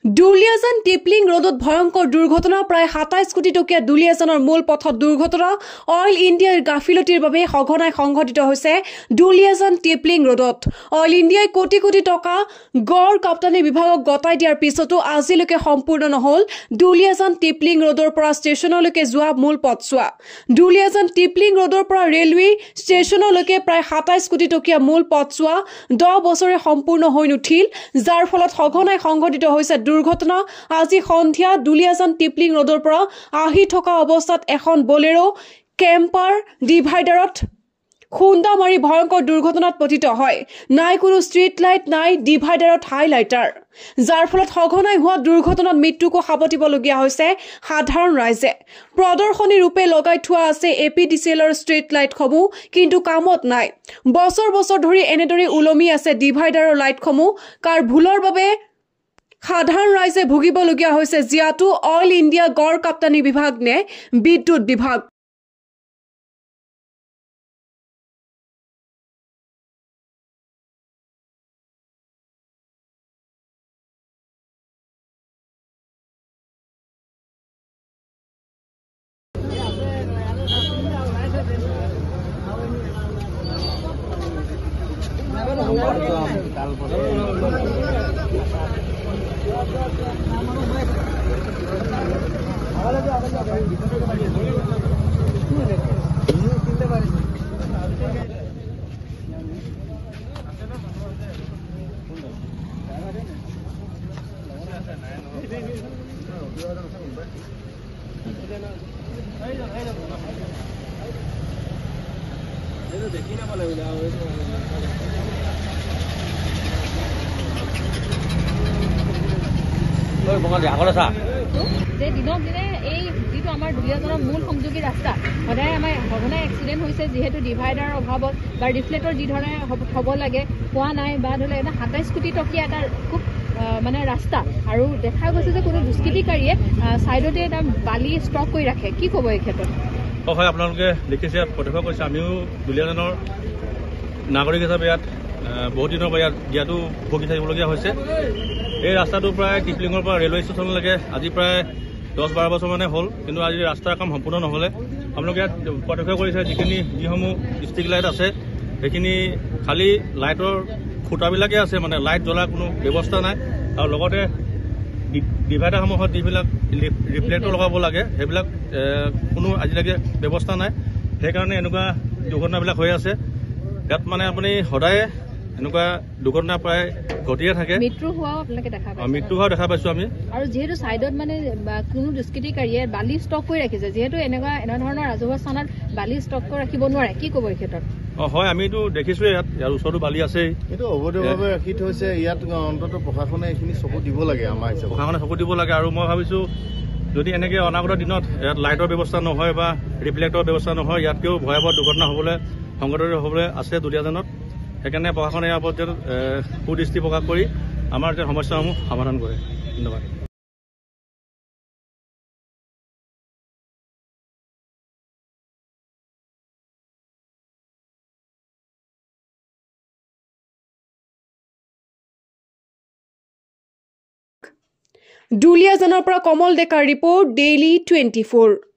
দুলিয়াজান টিপলিং ৰোডত ভয়ংকৰ দুৰ্ঘটনা প্ৰায় ২৭ কোটি টকীয়া দুলিয়াজানৰ মূল পথত দুৰ্ঘটনা অইল ইণ্ডিয়াৰ গাফিলতিৰ বাবে সঘনাই সংঘটিত হৈছে দুলিয়াজান টিপলিং ৰোডত অইল ইণ্ডিয়াই কোটি কোটি টকা গড় কাপ্তানি বিভাগক গতাই দিয়াৰ পিছতো আজিলৈকে সম্পূৰ্ণ নহল দুলিয়াজান টিপলিং ৰোডৰ পৰা ষ্টেচনলৈকে যোৱা মূল পথছোৱা দুলিয়াজান টিপলিং ৰোডৰ পৰা ৰেলৱে ষ্টেচনলৈকে প্ৰায় ২৭ কোটি টকীয়া মূল পথছোৱা 10 বছৰে সম্পূৰ্ণ হৈ নুঠিল যাৰ ফলত সঘনাই সংঘটিত হৈছে দুৰ্ঘটনা আজি সন্ধিয়া দুলিয়াজান টিপলিং ৰোডৰ পৰা আহি থকা অৱস্থাত এখন বলেৰো কেম্পাৰ ডিভাইডাৰত খুন্দা মাৰি ভয়ংকৰ দুৰ্ঘটনাত পতিত হয় নাই কোনো ষ্ট্ৰীট লাইট নাই ডিভাইডাৰত হাইলাইটাৰ যাৰ ফলত সঘনাই হোৱা দুৰ্ঘটনাত মৃত্যুকো সাৱটিবলগীয়া হৈছে সাধাৰণ ৰাইজে প্ৰদৰ্শনী ৰূপে লগাই থোৱা আছে এপিডিচিএলৰ ষ্ট্ৰীট লাইটসমূহ কিন্তু কামত নাই বছৰ বছৰ ধৰি এনেদৰে উলমি আছে ডিভাইডাৰৰ লাইটসমূহ কাৰ ভুলৰ বাবে সাধাৰণ ৰাইজে ভুগিবলগীয়া হৈছে জিয়াটো অইল ইণ্ডিয়া গড় কাপ্তানি বিভাগ নে বিদ্যুৎ বিভাগ যে দিনক দিনে এই যিটো আমাৰ দুলিয়াজানৰ মূল সংযোগী ৰাস্তা সদায় আমাৰ সঘনাই এক্সিডেণ্ট হৈছে যিহেতু ডিভাইডাৰৰ অভাৱত বা ৰিফ্লেক্টৰ যি ধৰণে হ'ব লাগে পোৱা নাই বা ধৰি লওক এটা ২৭ কোটি টকীয়া এটা খুব মানে ৰাস্তা আৰু দেখা গৈছে যে কোনো দুষ্কৃতিকাৰীয়ে ছাইডতে এটা বালি ষ্টক কৰি ৰাখে কি ক'ব এই ক্ষেত্ৰত হয় আপোনালোকে দেখিছে প্ৰত্যক্ষ কৰিছে আমিও দুলিয়াজানৰ নাগৰিক হিচাপে ইয়াত বহুত দিনৰ পৰা ইয়াতো ভুগি থাকিবলগীয়া হৈছে এই ৰাস্তাটো প্ৰায় টিপলিঙৰ পৰা ৰেলৱে ষ্টেচনলৈকে আজি প্ৰায় 10-12 বছৰ মানে হ'ল কিন্তু আজি ৰাস্তাৰ কাম সম্পূৰ্ণ নহ'লে আপোনালোকে ইয়াত প্ৰত্যক্ষ কৰিছে যিসমূহ ষ্ট্ৰীট লাইট আছে সেইখিনি খালী লাইটৰ খুঁটাবিলাকে আছে মানে লাইট জ্বলাৰ কোনো ব্যৱস্থা নাই আৰু লগতে ডিভাইডাৰসমূহত যিবিলাক ৰিফ্লেক্টৰ লগাব লাগে সেইবিলাক কোনো আজিলৈকে ব্যৱস্থা নাই সেইকাৰণে এনেকুৱা দুৰ্ঘটনাবিলাক হৈ আছে ইয়াত মানে আপুনি সদায় এনেকুৱা দুৰ্ঘটনা প্ৰায় ঘটিয়ে থাকে মৃত্যু হোৱাও আপোনালোকে মৃত্যু হোৱা দেখা পাইছো আমি আৰু যিহেতু ছাইডত মানে কোনো দুষ্কৃতিকাৰীয়ে বালি ষ্টক কৰি ৰাখিছে যিহেতু এনেধৰণৰ ৰাজহুৱা স্থানত বালি ষ্টক কৰি ৰাখিব নোৱাৰে কি ক'ব এই ক্ষেত্ৰত হয় আমিতো দেখিছোৱে ইয়াৰ ওচৰতো বালি আছেই কিন্তু অবৈধভাৱে ৰাখি থৈছে ইয়াত অন্তত প্ৰশাসনে এইখিনি চকু দিব লাগে আমাৰ হিচাপে প্ৰশাসনে চকু দিব লাগে আৰু মই ভাবিছো যদি এনেকৈ অনাগত দিনত ইয়াত লাইটৰ ব্যৱস্থা নহয় বা ৰিফ্লেক্টৰ ব্যৱস্থা নহয় ইয়াতকৈও ভয়াৱহ দুৰ্ঘটনা হ'বলৈ সংঘটিত হ'বলৈ আছে দুলিয়াজানত সেইকাৰণে প্ৰশাসনে ইয়াৰ ওপৰত সুদৃষ্টি প্ৰকাশ কৰি আমাৰ যে সমস্যাসমূহ সমাধান কৰে ধন্যবাদ দুলিয়াজানৰ পৰা কমল ডেকাৰ ৰিপৰ্ট ডেইলি 24